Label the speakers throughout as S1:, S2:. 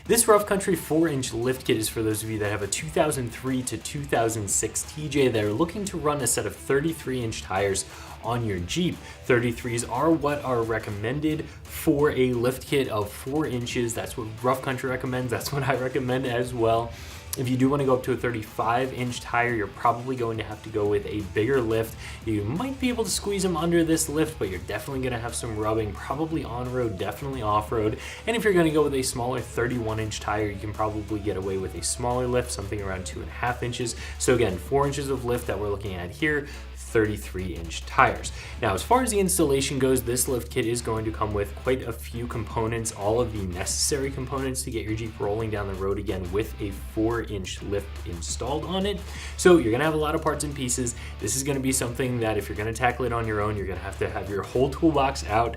S1: This Rough Country 4-inch lift kit is for those of you that have a 2003 to 2006 TJ that are looking to run a set of 33-inch tires on your Jeep. 33s are what are recommended for a lift kit of 4 inches. That's what Rough Country recommends. That's what I recommend as well. If you do want to go up to a 35-inch tire, you're probably going to have to go with a bigger lift. You might be able to squeeze them under this lift, but you're definitely going to have some rubbing, probably on-road, definitely off-road. And if you're going to go with a smaller 31-inch tire, you can probably get away with a smaller lift, something around 2.5 inches. So again, 4 inches of lift that we're looking at here, 33-inch tires. Now, as far as the installation goes, this lift kit is going to come with quite a few components, all of the necessary components to get your Jeep rolling down the road again with a 4-inch lift installed on it. So you're gonna have a lot of parts and pieces. This is gonna be something that if you're gonna tackle it on your own, you're gonna have your whole toolbox out.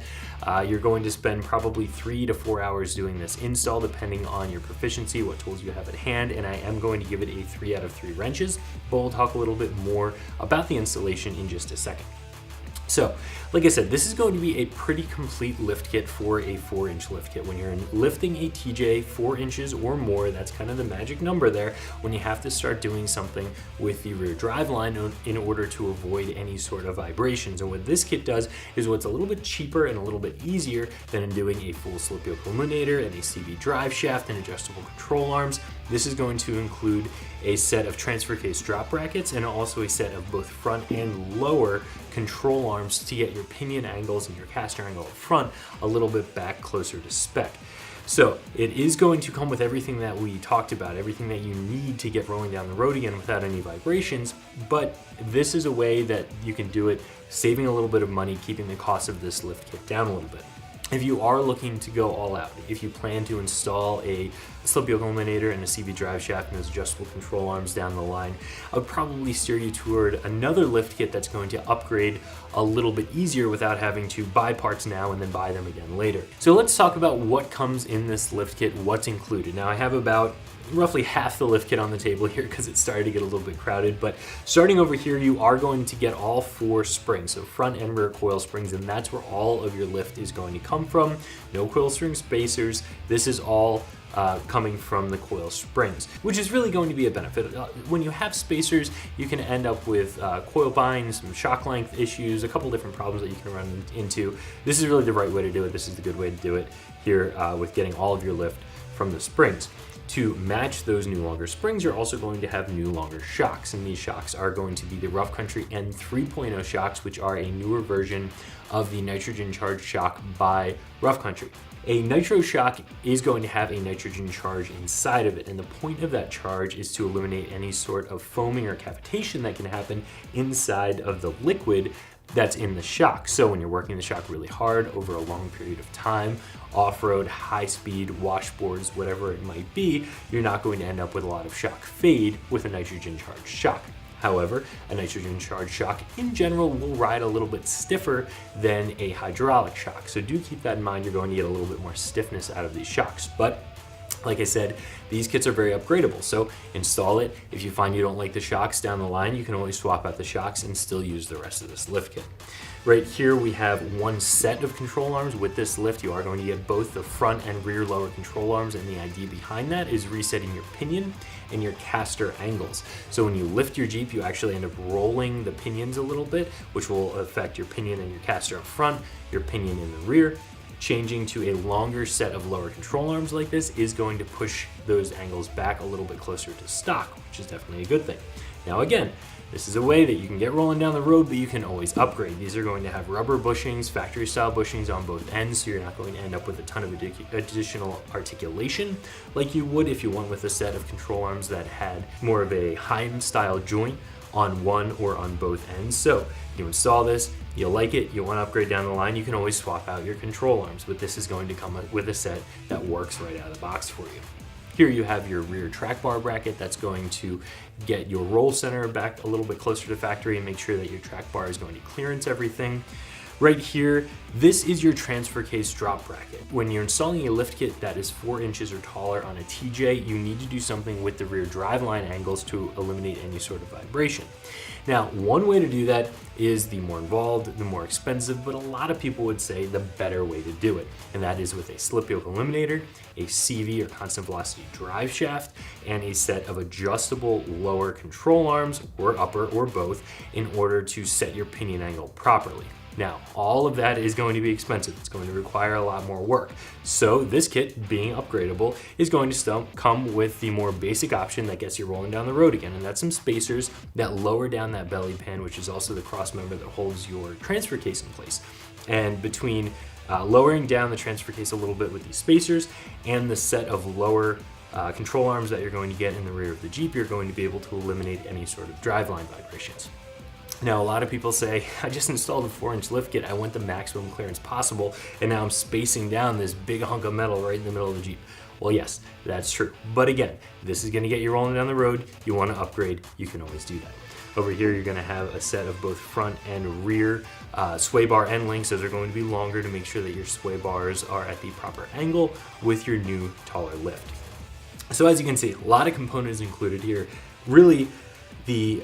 S1: You're going to spend probably 3 to 4 hours doing this install, depending on your proficiency, what tools you have at hand, and I am going to give it a 3 out of 3 wrenches, but we'll talk a little bit more about the installation in just a second. So, like I said, this is going to be a pretty complete lift kit for a 4-inch lift kit. When you're lifting a TJ 4 inches or more, that's kind of the magic number there, when you have to start doing something with the rear drive line in order to avoid any sort of vibrations. And what this kit does is what's a little bit cheaper and a little bit easier than doing a full slip yoke eliminator and a CV drive shaft and adjustable control arms. This is going to include a set of transfer case drop brackets and also a set of both front and lower control arms to get your pinion angles and your caster angle up front a little bit back closer to spec. So it is going to come with everything that we talked about, everything that you need to get rolling down the road again without any vibrations, but this is a way that you can do it, saving a little bit of money, keeping the cost of this lift kit down a little bit. If you are looking to go all out, if you plan to install a slip yoke eliminator and a CV drive shaft and those adjustable control arms down the line, I would probably steer you toward another lift kit that's going to upgrade a little bit easier without having to buy parts now and then buy them again later. So let's talk about what comes in this lift kit, what's included. Now I have about roughly half the lift kit on the table here because it started to get a little bit crowded, but starting over here, you are going to get all 4 springs, so front and rear coil springs, and that's where all of your lift is going to come from. No coil spring spacers. This is all coming from the coil springs, which is really going to be a benefit. When you have spacers, you can end up with coil binding, some shock length issues, a couple different problems that you can run into. This is really the right way to do it. This is the good way to do it here with getting all of your lift from the springs. To match those new longer springs, you're also going to have new longer shocks, and these shocks are going to be the Rough Country N 3.0 shocks, which are a newer version of the nitrogen charged shock by Rough Country. A nitro shock is going to have a nitrogen charge inside of it, and the point of that charge is to eliminate any sort of foaming or cavitation that can happen inside of the liquid that's in the shock. So when you're working the shock really hard over a long period of time, off-road, high-speed, washboards, whatever it might be, you're not going to end up with a lot of shock fade with a nitrogen-charged shock. However, a nitrogen-charged shock in general will ride a little bit stiffer than a hydraulic shock. So do keep that in mind. You're going to get a little bit more stiffness out of these shocks. But like I said, these kits are very upgradable, so install it. If you find you don't like the shocks down the line, you can always swap out the shocks and still use the rest of this lift kit. Right here we have one set of control arms. With this lift, you are going to get both the front and rear lower control arms, and the idea behind that is resetting your pinion and your caster angles. So when you lift your Jeep, you actually end up rolling the pinions a little bit, which will affect your pinion and your caster up front, your pinion in the rear. Changing to a longer set of lower control arms like this is going to push those angles back a little bit closer to stock, which is definitely a good thing. Now again, this is a way that you can get rolling down the road, but you can always upgrade. These are going to have rubber bushings, factory style bushings on both ends, so you're not going to end up with a ton of additional articulation like you would if you went with a set of control arms that had more of a Heim style joint on one or on both ends. So you install this, you like it, you want to upgrade down the line, you can always swap out your control arms, but this is going to come with a set that works right out of the box for you. Here you have your rear track bar bracket that's going to get your roll center back a little bit closer to factory and make sure that your track bar is going to clearance everything. Right here, this is your transfer case drop bracket. When you're installing a lift kit that is 4 inches or taller on a TJ, you need to do something with the rear driveline angles to eliminate any sort of vibration. Now, one way to do that is the more involved, the more expensive, but a lot of people would say the better way to do it. And that is with a slip yoke eliminator, a CV or constant velocity drive shaft, and a set of adjustable lower control arms, or upper or both, in order to set your pinion angle properly. Now, all of that is going to be expensive. It's going to require a lot more work. So this kit, being upgradable, is going to still come with the more basic option that gets you rolling down the road again, and that's some spacers that lower down that belly pan, which is also the cross member that holds your transfer case in place. And between lowering down the transfer case a little bit with these spacers and the set of lower control arms that you're going to get in the rear of the Jeep, you're going to be able to eliminate any sort of driveline vibrations. Now, a lot of people say, I just installed a 4-inch lift kit, I want the maximum clearance possible, and now I'm spacing down this big hunk of metal right in the middle of the Jeep. Well, yes, that's true. But again, this is gonna get you rolling down the road. You wanna upgrade, you can always do that. Over here, you're gonna have a set of both front and rear sway bar end links. Those are going to be longer to make sure that your sway bars are at the proper angle with your new taller lift. So as you can see, a lot of components included here. Really, the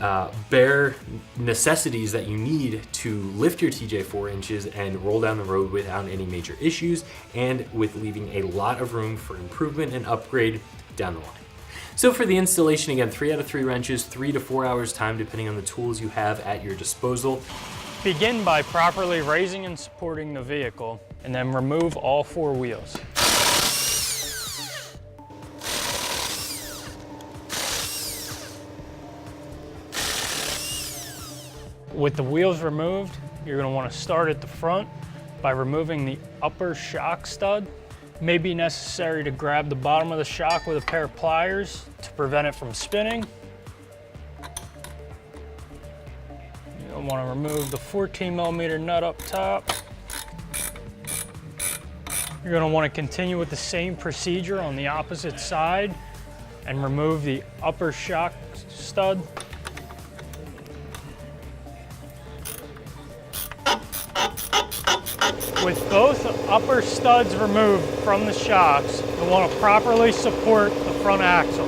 S1: bare necessities that you need to lift your TJ 4 inches and roll down the road without any major issues, and with leaving a lot of room for improvement and upgrade down the line. So for the installation, again, 3 out of 3 wrenches, 3 to 4 hours time, depending on the tools you have at your disposal.
S2: Begin by properly raising and supporting the vehicle, and then remove all 4 wheels. With the wheels removed, you're going to want to start at the front by removing the upper shock stud. It may be necessary to grab the bottom of the shock with a pair of pliers to prevent it from spinning. You'll want to remove the 14mm nut up top. You're going to want to continue with the same procedure on the opposite side and remove the upper shock stud. With both upper studs removed from the shocks, you'll want to properly support the front axle.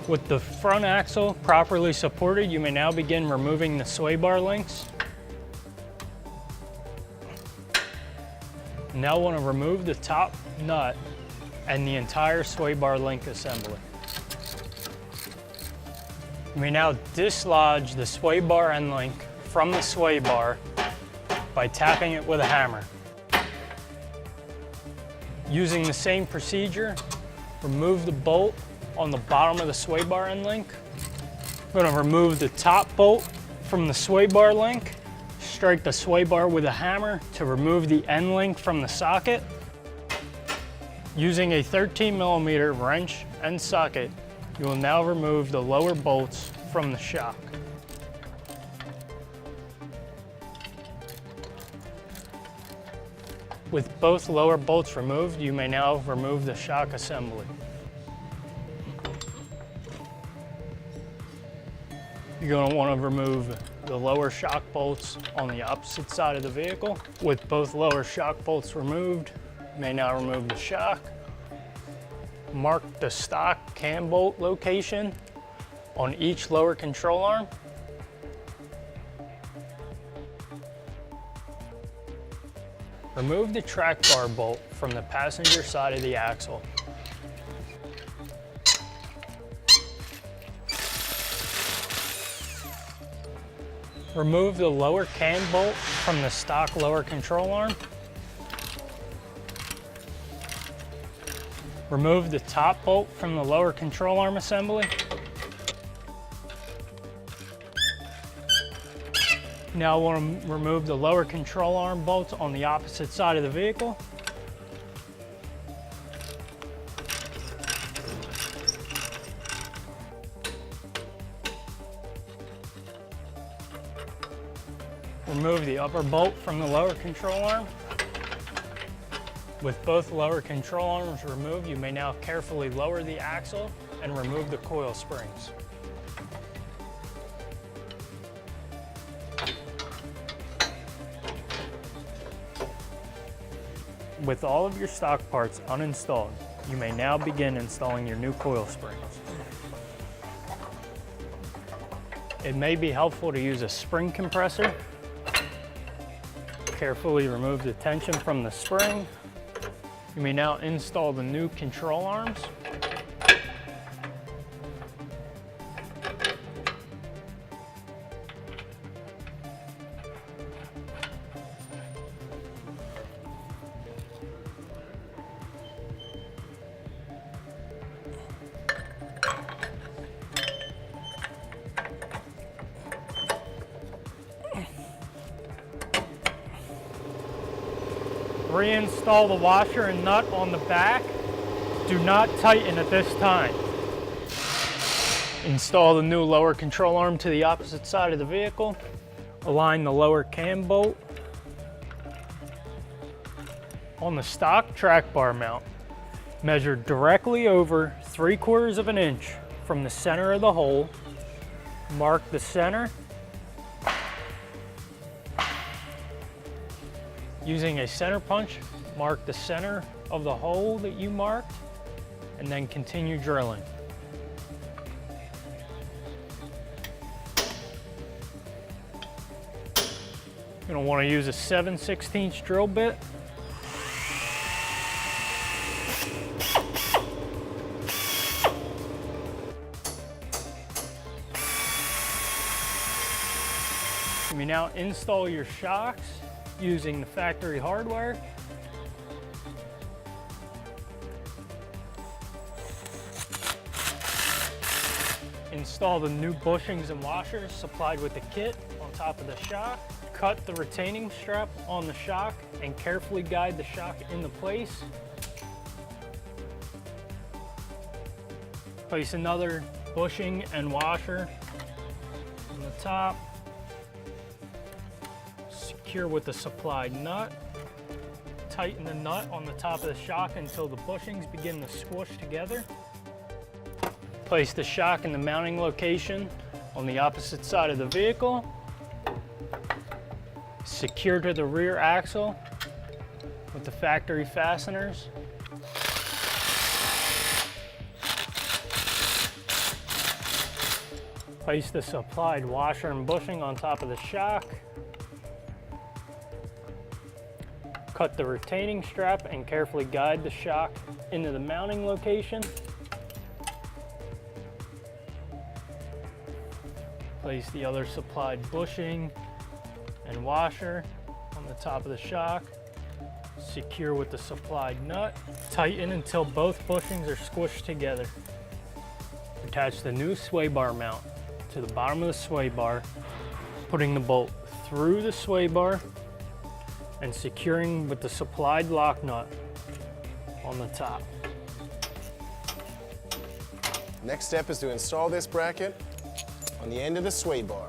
S2: With the front axle properly supported, you may now begin removing the sway bar links. Now want to remove the top nut and the entire sway bar link assembly. You may now dislodge the sway bar end link from the sway bar by tapping it with a hammer. Using the same procedure, remove the bolt on the bottom of the sway bar end link. I'm going to remove the top bolt from the sway bar link, strike the sway bar with a hammer to remove the end link from the socket. Using a 13mm wrench and socket, you will now remove the lower bolts from the shock. With both lower bolts removed, you may now remove the shock assembly. You're going to want to remove the lower shock bolts on the opposite side of the vehicle. With both lower shock bolts removed, you may now remove the shock. Mark the stock cam bolt location on each lower control arm. Remove the track bar bolt from the passenger side of the axle. Remove the lower cam bolt from the stock lower control arm. Remove the top bolt from the lower control arm assembly. Now I want to remove the lower control arm bolts on the opposite side of the vehicle. Remove the upper bolt from the lower control arm. With both lower control arms removed, you may now carefully lower the axle and remove the coil springs. With all of your stock parts uninstalled, you may now begin installing your new coil springs. It may be helpful to use a spring compressor. Carefully remove the tension from the spring. You may now install the new control arms. Reinstall the washer and nut on the back. Do not tighten at this time. Install the new lower control arm to the opposite side of the vehicle. Align the lower cam bolt. On the stock track bar mount, measure directly over 3/4 of an inch from the center of the hole. Mark the center. Using a center punch, mark the center of the hole that you marked, and then continue drilling. You're going to want to use a 7/16 drill bit. You may now install your shocks using the factory hardware. Install the new bushings and washers supplied with the kit on top of the shock. Cut the retaining strap on the shock and carefully guide the shock into place. Place another bushing and washer on the top. Secure with the supplied nut. Tighten the nut on the top of the shock until the bushings begin to squish together. Place the shock in the mounting location on the opposite side of the vehicle. Secure to the rear axle with the factory fasteners. Place the supplied washer and bushing on top of the shock. Cut the retaining strap and carefully guide the shock into the mounting location. Place the other supplied bushing and washer on the top of the shock. Secure with the supplied nut. Tighten until both bushings are squished together. Attach the new sway bar mount to the bottom of the sway bar, putting the bolt through the sway bar and securing with the supplied lock nut on the top.
S3: Next step is to install this bracket on the end of the sway bar.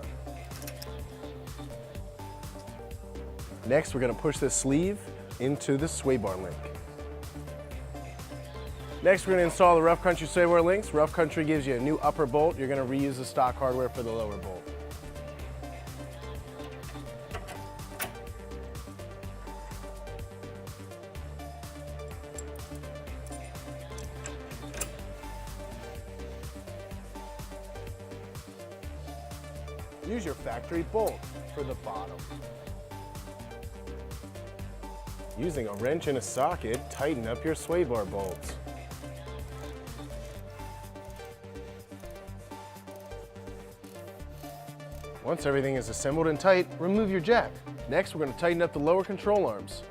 S3: Next, we're going to push this sleeve into the sway bar link. Next, we're going to install the Rough Country sway bar links. Rough Country gives you a new upper bolt. You're going to reuse the stock hardware for the lower bolt. Use your factory bolt for the bottom. Using a wrench and a socket, tighten up your sway bar bolts. Once everything is assembled and tight, remove your jack. Next, we're going to tighten up the lower control arms.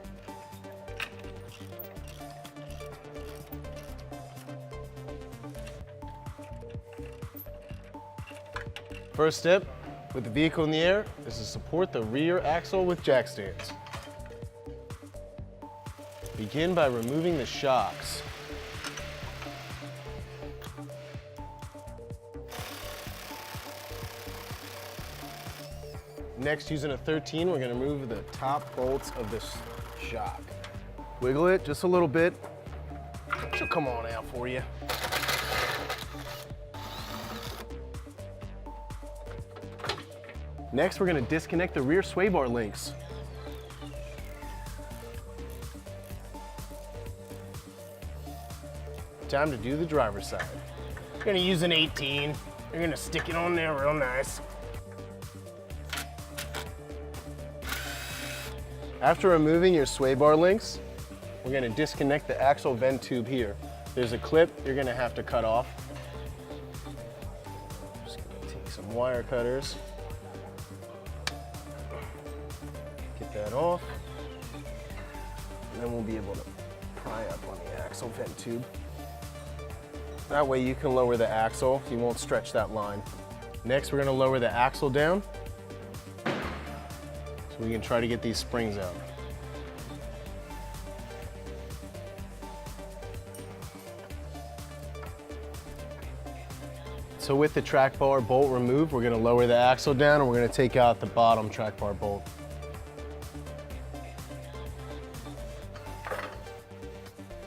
S3: First step, with the vehicle in the air, is to support the rear axle with jack stands. Begin by removing the shocks. Next, using a 13, we're going to remove the top bolts of this shock. Wiggle it just a little bit. She'll come on out for you. Next, we're going to disconnect the rear sway bar links. time to do the driver's side. You're gonna use an 18. You're gonna stick it on there real nice. After removing your sway bar links, we're gonna disconnect the axle vent tube here. There's a clip you're gonna have to cut off. Just gonna take some wire cutters. Get that off. And then we'll be able to pry up on the axle vent tube. That way you can lower the axle, you won't stretch that line. Next, we're gonna lower the axle down so we can try to get these springs out. So with the track bar bolt removed, we're gonna lower the axle down and we're gonna take out the bottom track bar bolt.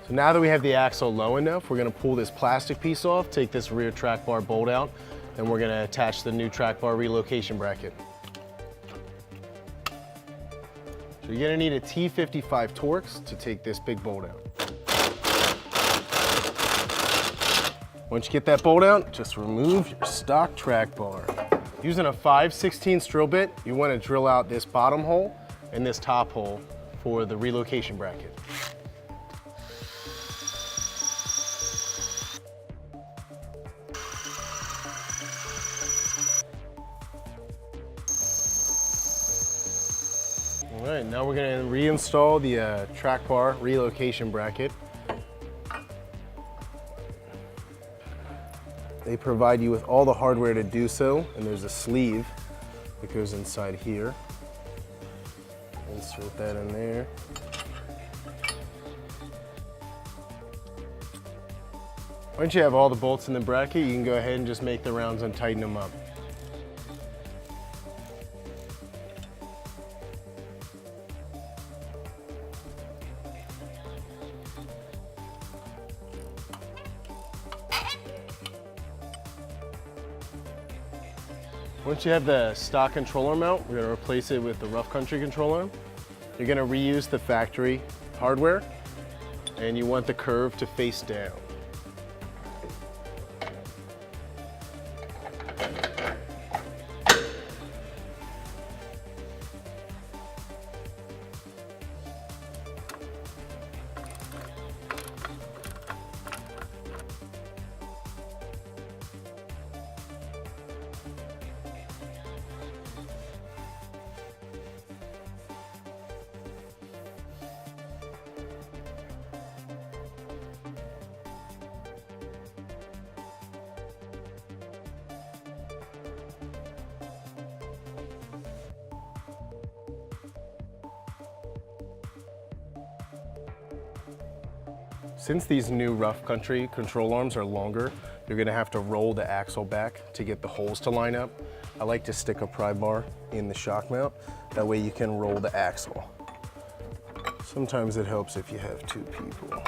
S3: So now that we have the axle low enough, we're gonna pull this plastic piece off, take this rear track bar bolt out, and we're gonna attach the new track bar relocation bracket. So you're gonna need a T55 Torx to take this big bolt out. Once you get that bolt out, just remove your stock track bar. Using a 5/16 drill bit, you wanna drill out this bottom hole and this top hole for the relocation bracket. All right, now we're gonna reinstall the track bar relocation bracket. They provide you with all the hardware to do so, and there's a sleeve that goes inside here. Insert that in there. Once you have all the bolts in the bracket, you can go ahead and just make the rounds and tighten them up. Once you have the stock controller mount, we're going to replace it with the rough country controller. You're going to reuse the factory hardware, and you want the curve to face down. Since these new rough country control arms are longer, you're gonna have to roll the axle back to get the holes to line up. I like to stick a pry bar in the shock mount. That way you can roll the axle. Sometimes it helps if you have two people.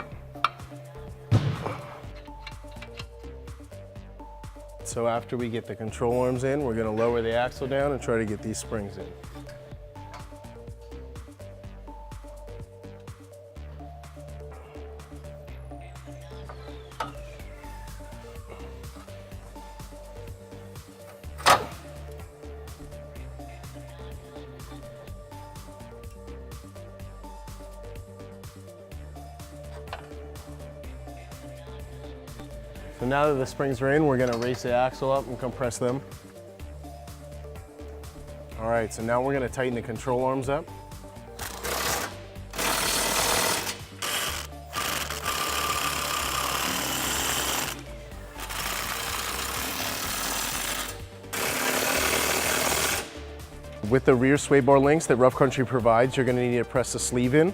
S3: So after we get the control arms in, we're gonna lower the axle down and try to get these springs in. So now that the springs are in, we're gonna raise the axle up and compress them. All right, so now we're gonna tighten the control arms up. With the rear sway bar links that Rough Country provides, you're gonna need to press the sleeve in.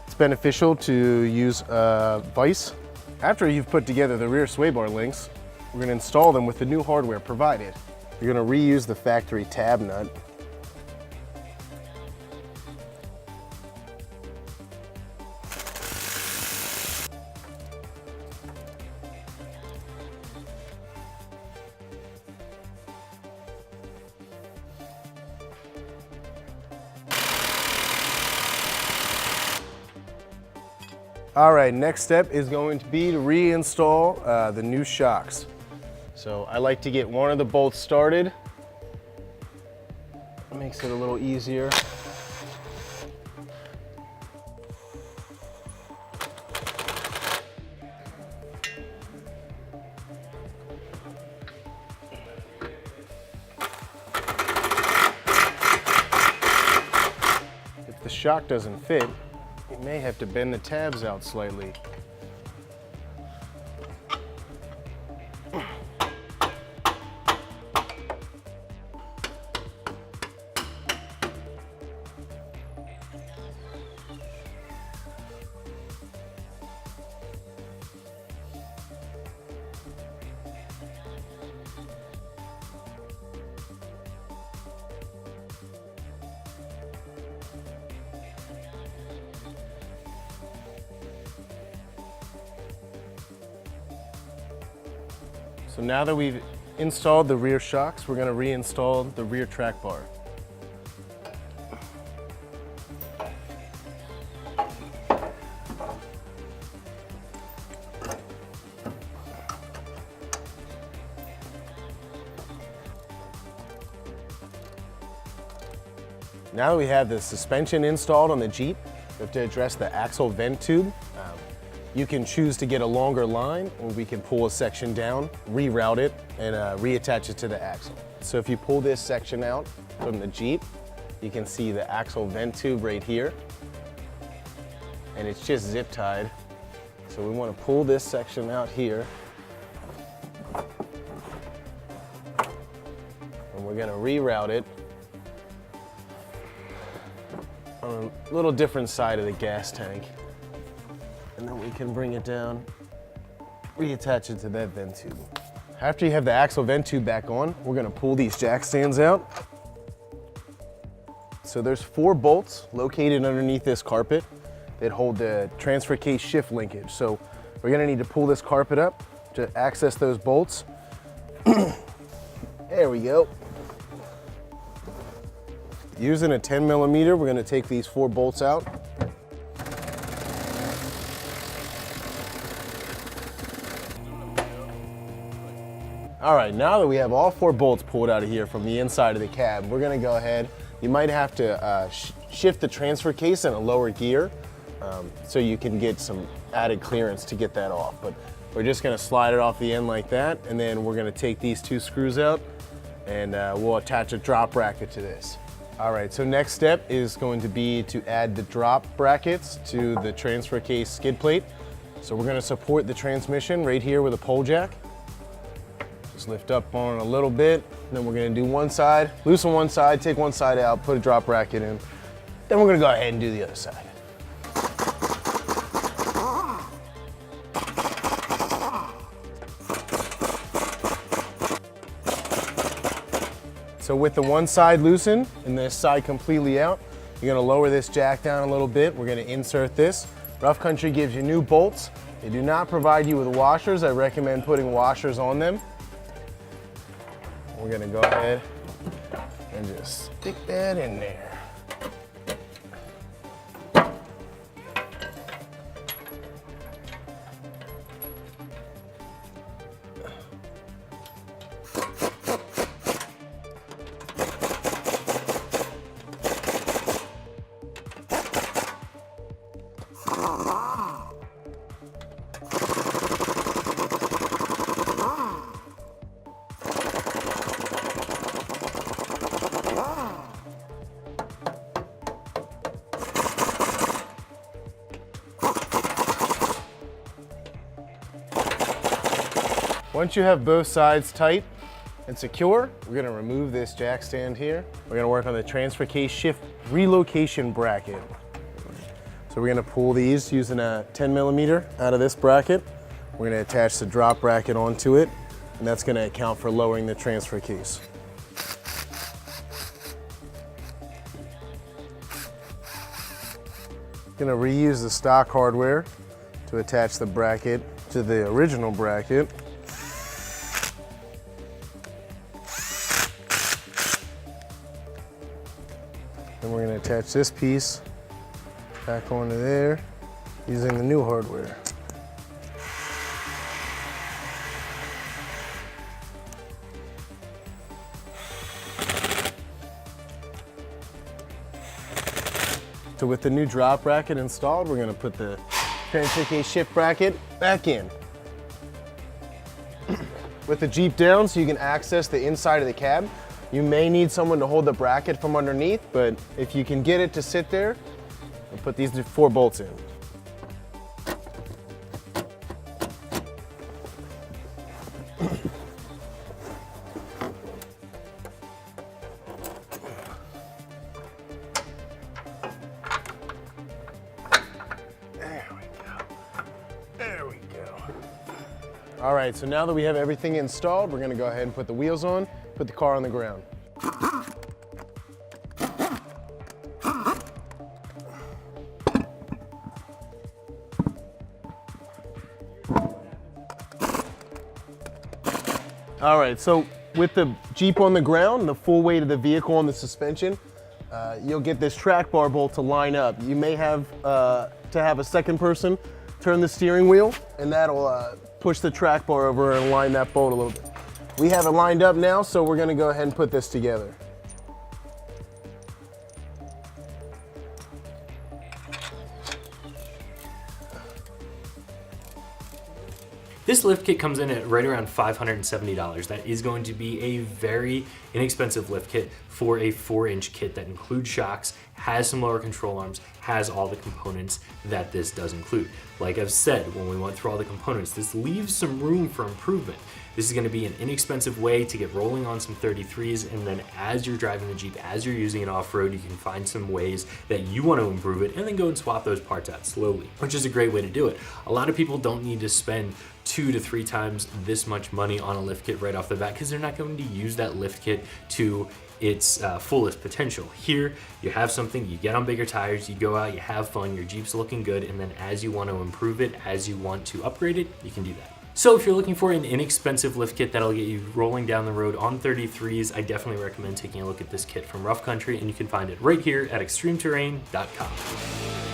S3: It's beneficial to use a vise. After you've put together the rear sway bar links, we're gonna install them with the new hardware provided. You're gonna reuse the factory tab nut. All right, next step is going to be to reinstall the new shocks. So I like to get one of the bolts started. It makes it a little easier. If the shock doesn't fit, you may have to bend the tabs out slightly. So now that we've installed the rear shocks, we're going to reinstall the rear track bar. Now that we have the suspension installed on the Jeep, we have to address the axle vent tube. You can choose to get a longer line, or we can pull a section down, reroute it, and reattach it to the axle. So if you pull this section out from the Jeep, you can see the axle vent tube right here, and it's just zip tied. So we want to pull this section out here, and we're going to reroute it on a little different side of the gas tank. And then we can bring it down, reattach it to that vent tube. After you have the axle vent tube back on, we're gonna pull these jack stands out. So there's 4 bolts located underneath this carpet that hold the transfer case shift linkage. So we're gonna need to pull this carpet up to access those bolts. There we go. Using a 10mm, we're gonna take these 4 bolts out. All right, now that we have all 4 bolts pulled out of here from the inside of the cab, we're gonna go ahead. You might have to shift the transfer case in a lower gear so you can get some added clearance to get that off. But we're just gonna slide it off the end like that, and then we're gonna take these 2 screws out and we'll attach a drop bracket to this. All right, so next step is going to be to add the drop brackets to the transfer case skid plate. So we're gonna support the transmission right here with a pole jack. Just lift up on it a little bit, and then we're gonna do one side, loosen one side, take one side out, put a drop bracket in. Then we're gonna go ahead and do the other side. So with the one side loosened and this side completely out, you're gonna lower this jack down a little bit. We're gonna insert this. Rough Country gives you new bolts. They do not provide you with washers. I recommend putting washers on them. We're gonna go ahead and just stick that in there. Once you have both sides tight and secure, we're gonna remove this jack stand here. We're gonna work on the transfer case shift relocation bracket. So we're gonna pull these using a 10mm out of this bracket. We're gonna attach the drop bracket onto it, and that's gonna account for lowering the transfer case. Gonna reuse the stock hardware to attach the bracket to the original bracket. Then we're going to attach this piece back onto there. using the new hardware. So with the new drop bracket installed, we're gonna put the Pancake shift bracket back in. With the Jeep down so you can access the inside of the cab, you may need someone to hold the bracket from underneath, but if you can get it to sit there, we'll put these 4 bolts in. All right, so now that we have everything installed, we're gonna go ahead and put the wheels on, put the car on the ground. All right, so with the Jeep on the ground, the full weight of the vehicle on the suspension, you'll get this track bar bolt to line up. You may have to have a second person turn the steering wheel, and that'll push the track bar over and line that bolt a little bit. We have it lined up now, so we're gonna go ahead and put this together.
S1: This lift kit comes in at right around $570. That is going to be a very inexpensive lift kit for a 4-inch kit that includes shocks, has some lower control arms, has all the components that this does include. Like I've said, when we went through all the components, this leaves some room for improvement. This is gonna be an inexpensive way to get rolling on some 33s, and then as you're driving the Jeep, as you're using it off-road, you can find some ways that you want to improve it and then go and swap those parts out slowly, which is a great way to do it. A lot of people don't need to spend 2 to 3 times this much money on a lift kit right off the bat because they're not going to use that lift kit to its fullest potential. Here, you have something, you get on bigger tires, you go out, you have fun, your Jeep's looking good, and then as you want to improve it, as you want to upgrade it, you can do that. So if you're looking for an inexpensive lift kit that'll get you rolling down the road on 33s, I definitely recommend taking a look at this kit from Rough Country, and you can find it right here at ExtremeTerrain.com.